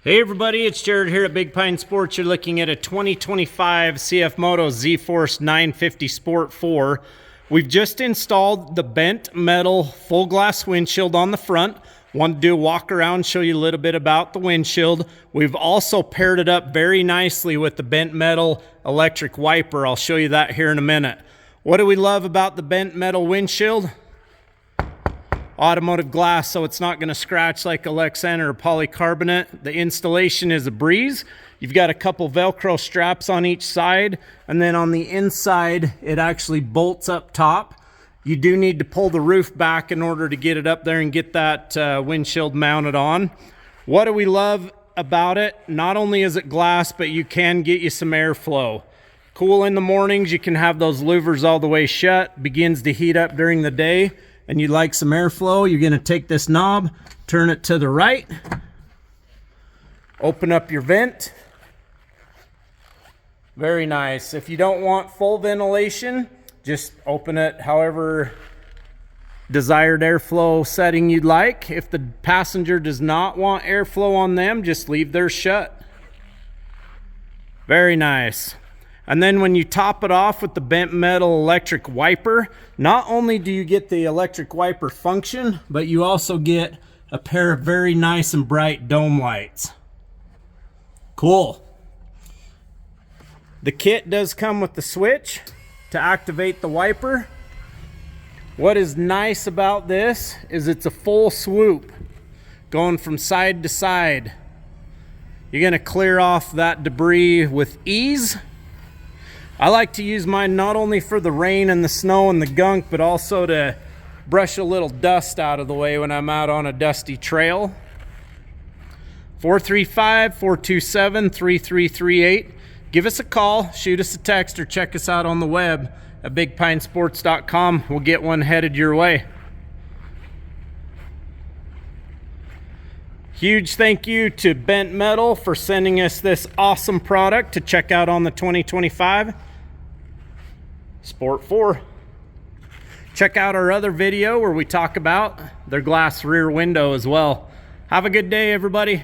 Hey everybody, it's Jared here at Big Pine Sports. You're looking at a 2025 CFMOTO ZFORCE 950 Sport 4. We've just installed the bent metal full glass windshield on the front. Wanted to do a walk around, show you a little bit about the windshield. We've also paired it up very nicely with the bent metal electric wiper. I'll show you that here in a minute. What do we love about the bent metal windshield? Automotive glass, so it's not going to scratch like a Lexan or a polycarbonate. The installation is a breeze. You've got a couple Velcro straps on each side, and then on the inside it actually bolts up top. You do need to pull the roof back in order to get it up there and get that windshield mounted on. What do we love about it? Not only is it glass, but you can get you some airflow. Cool in the mornings, you can have those louvers all the way shut. Begins to heat up during the day and you'd like some airflow, you're going to take this knob, turn it to the right, open up your vent. Very nice. If you don't want full ventilation, just open it however desired airflow setting you'd like. If the passenger does not want airflow on them, just leave theirs shut. Very nice. And then when you top it off with the bent metal electric wiper, not only do you get the electric wiper function, but you also get a pair of very nice and bright dome lights. Cool. The kit does come with the switch to activate the wiper. What is nice about this is it's a full swoop going from side to side. You're going to clear off that debris with ease. I like to use mine not only for the rain and the snow and the gunk, but also to brush a little dust out of the way when I'm out on a dusty trail. 435-427-3338. Give us a call, shoot us a text, or check us out on the web at bigpinesports.com. We'll get one headed your way. Huge thank you to Bent Metal for sending us this awesome product to check out on the 2025 Sport 4. Check out our other video where we talk about their glass rear window as well. Have a good day, everybody.